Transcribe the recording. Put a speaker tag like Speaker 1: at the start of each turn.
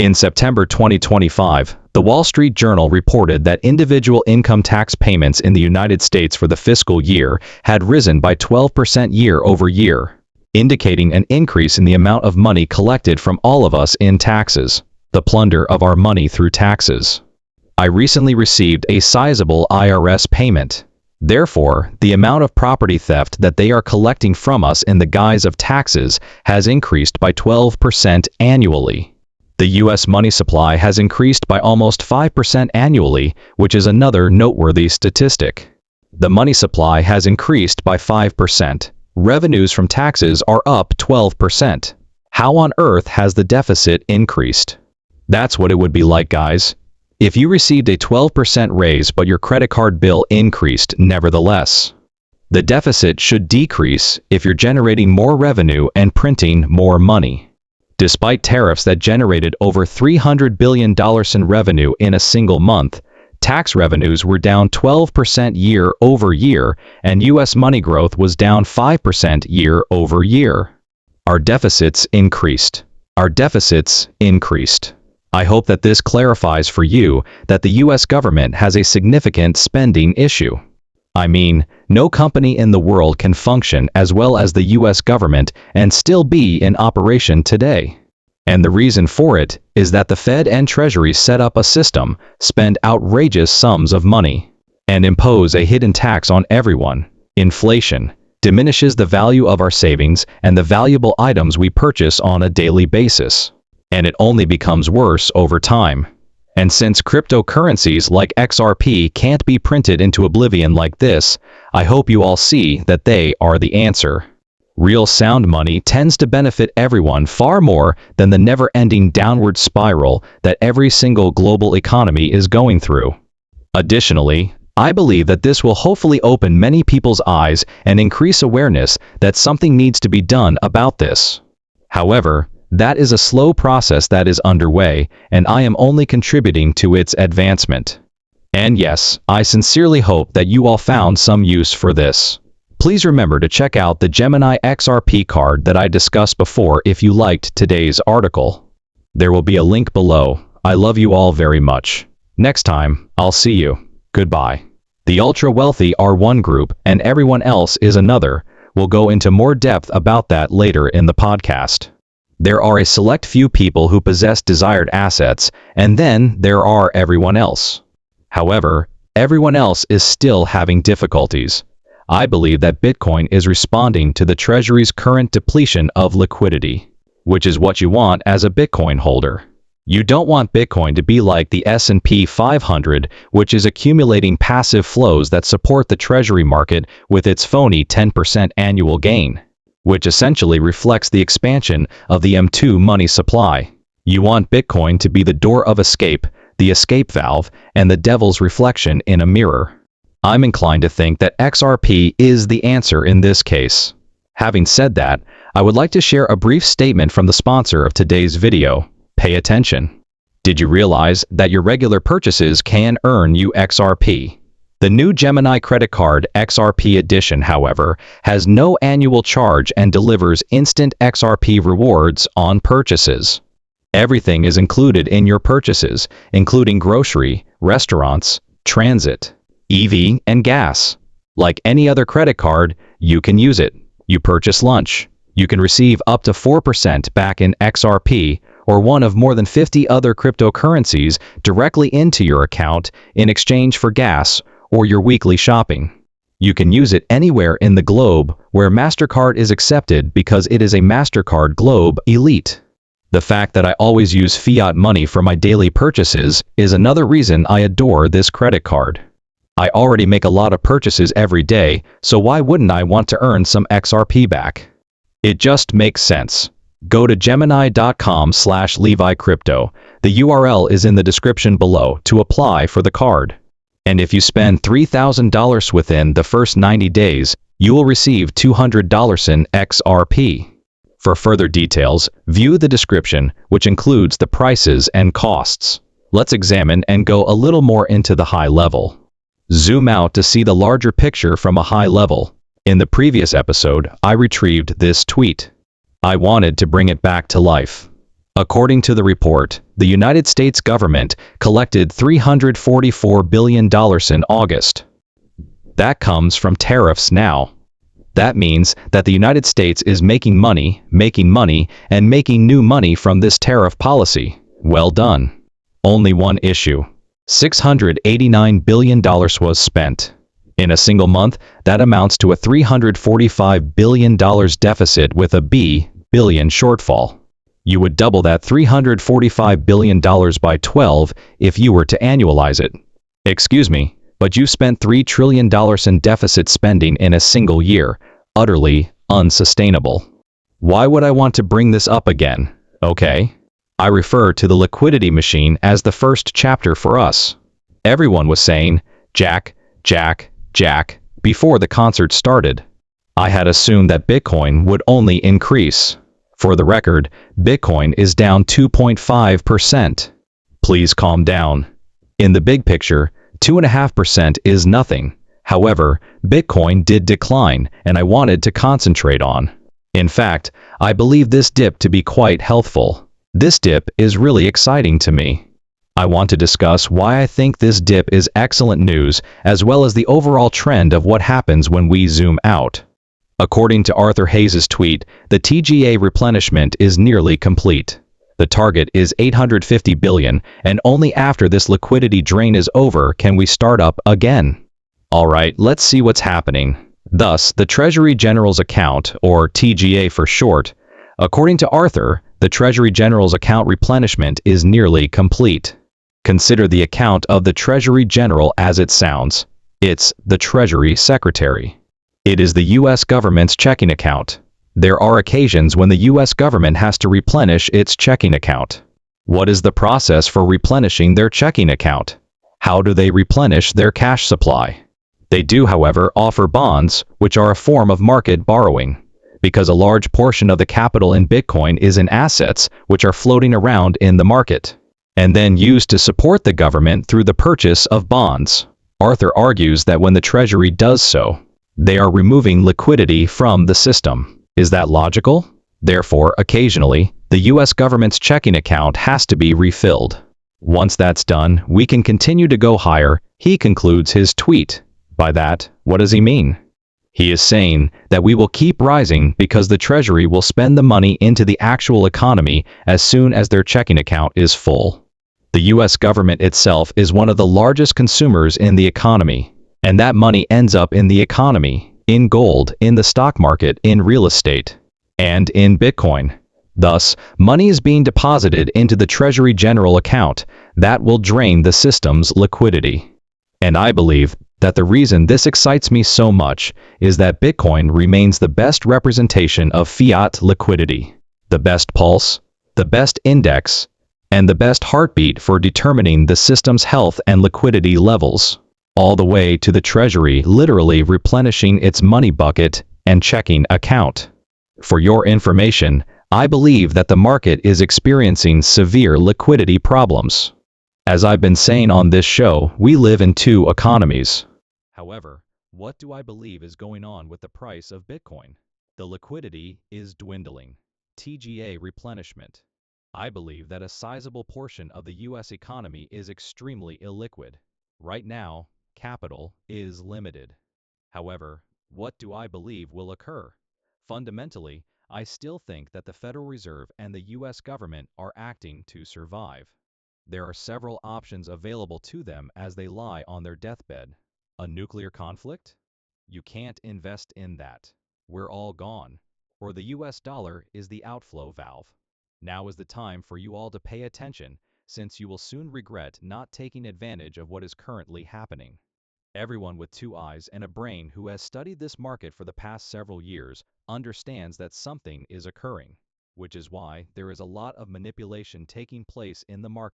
Speaker 1: In September 2025, the Wall Street Journal reported that individual income tax payments in the United States for the fiscal year had risen by 12% year over year, indicating an increase in the amount of money collected from all of us in taxes, the plunder of our money through taxes. I recently received a sizable IRS payment. Therefore, the amount of property theft that they are collecting from us in the guise of taxes has increased by 12% annually. The U.S. money supply has increased by almost 5% annually, which is another noteworthy statistic. The money supply has increased by 5%. Revenues from taxes are up 12%. How on earth has the deficit increased? That's what it would be like, guys. If you received a 12% raise but your credit card bill increased nevertheless. The deficit should decrease if you're generating more revenue and printing more money. Despite tariffs that generated over $300 billion in revenue in a single month, tax revenues were down 12% year over year, and U.S. money growth was down 5% year over year. Our deficits increased. Our deficits increased. I hope that this clarifies for you that the U.S. government has a significant spending issue. I mean, no company in the world can function as well as the U.S. government and still be in operation today. And the reason for it is that the Fed and Treasury set up a system, spend outrageous sums of money, and impose a hidden tax on everyone. Inflation diminishes the value of our savings and the valuable items we purchase on a daily basis. And it only becomes worse over time. And since cryptocurrencies like XRP can't be printed into oblivion like this, I hope you all see that they are the answer. Real sound money tends to benefit everyone far more than the never-ending downward spiral that every single global economy is going through. Additionally, I believe that this will hopefully open many people's eyes and increase awareness that something needs to be done about this. However, that is a slow process that is underway, and I am only contributing to its advancement. And yes, I sincerely hope that you all found some use for this. Please remember to check out the Gemini XRP card that I discussed before if you liked today's article. There will be a link below. I love you all very much. Next time, I'll see you. Goodbye. The ultra-wealthy are one group and everyone else is another. We'll go into more depth about that later in the podcast. There are a select few people who possess desired assets, and then there are everyone else. However, everyone else is still having difficulties. I believe that Bitcoin is responding to the Treasury's current depletion of liquidity, which is what you want as a Bitcoin holder. You don't want Bitcoin to be like the S&P 500, which is accumulating passive flows that support the Treasury market with its phony 10% annual gain, which essentially reflects the expansion of the M2 money supply. You want Bitcoin to be the door of escape, the escape valve, and the devil's reflection in a mirror. I'm inclined to think that XRP is the answer in this case. Having said that, I would like to share a brief statement from the sponsor of today's video. Pay attention. Did you realize that your regular purchases can earn you XRP? The new Gemini credit card XRP edition, however, has no annual charge and delivers instant XRP rewards on purchases. Everything is included in your purchases, including grocery, restaurants, transit, EV, and gas. Like any other credit card, you can use it. You purchase lunch. You can receive up to 4% back in XRP or one of more than 50 other cryptocurrencies directly into your account in exchange for gas or your weekly shopping. You can use it anywhere in the globe where MasterCard is accepted because it is a MasterCard Globe Elite. The fact that I always use fiat money for my daily purchases is another reason I adore this credit card. I already make a lot of purchases every day, so why wouldn't I want to earn some XRP back? It just makes sense. Go to gemini.com/LeviCrypto. The URL is in the description below to apply for the card. And if you spend $3,000 within the first 90 days, you will receive $200 in XRP. For further details, view the description, which includes the prices and costs. Let's examine and go a little more into the high level. Zoom out to see the larger picture from a high level. In the previous episode, I retrieved this tweet. I wanted to bring it back to life. According to the report, The United States government collected $344 billion in August. That comes from tariffs now. That means that the United States is making money, and making new money from this tariff policy. Well done. Only one issue. $689 billion was spent. In a single month, that amounts to a $345 billion deficit with a billion shortfall. You would double that $345 billion by 12 if you were to annualize it. Excuse me, but you spent $3 trillion in deficit spending in a single year. Utterly unsustainable. Why would I want to bring this up again? Okay. I refer to the liquidity machine as the first chapter for us. Everyone was saying, Jack, Jack, Jack, before the concert started. I had assumed that Bitcoin would only increase. For the record, Bitcoin is down 2.5%. Please calm down. In the big picture, 2.5% is nothing. However, Bitcoin did decline, and I wanted to concentrate on. In fact, I believe this dip to be quite healthful. This dip is really exciting to me. I want to discuss why I think this dip is excellent news, as well as the overall trend of what happens when we zoom out. According to Arthur Hayes' tweet, the TGA replenishment is nearly complete. The target is 850 billion, and only after this liquidity drain is over can we start up again. Alright, let's see what's happening. Thus, the Treasury General's account, or TGA for short, according to Arthur, the Treasury General's account replenishment is nearly complete. Consider the account of the Treasury General as it sounds. It's the Treasury Secretary. It is the U.S. government's checking account. There are occasions when the U.S. government has to replenish its checking account. What is the process for replenishing their checking account? How do they replenish their cash supply? They do, however, offer bonds, which are a form of market borrowing, because a large portion of the capital in Bitcoin is in assets which are floating around in the market, and then used to support the government through the purchase of bonds. Arthur argues that when the Treasury does so, they are removing liquidity from the system. Is that logical? Therefore, occasionally, the U.S. government's checking account has to be refilled. Once that's done, we can continue to go higher, he concludes his tweet. By that, what does he mean? He is saying that we will keep rising because the Treasury will spend the money into the actual economy as soon as their checking account is full. The U.S. government itself is one of the largest consumers in the economy, and that money ends up in the economy, in gold, in the stock market, in real estate, and in Bitcoin. Thus, money is being deposited into the Treasury General account that will drain the system's liquidity. And I believe that the reason this excites me so much is that Bitcoin remains the best representation of fiat liquidity, the best pulse, the best index, and the best heartbeat for determining the system's health and liquidity levels, all the way to the Treasury literally replenishing its money bucket and checking account. For your information, I believe that the market is experiencing severe liquidity problems. As I've been saying on this show, we live in two economies. However, what do I believe is going on with the price of Bitcoin? The liquidity is dwindling. TGA replenishment. I believe that a sizable portion of the U.S. economy is extremely illiquid. Right now, capital is limited. However, what do I believe will occur? Fundamentally, I still think that the Federal Reserve and the U.S. government are acting to survive. There are several options available to them as they lie on their deathbed. A nuclear conflict? You can't invest in that. We're all gone. Or the US dollar is the outflow valve. Now is the time for you all to pay attention, since you will soon regret not taking advantage of what is currently happening. Everyone with two eyes and a brain who has studied this market for the past several years understands that something is occurring, which is why there is a lot of manipulation taking place in the market.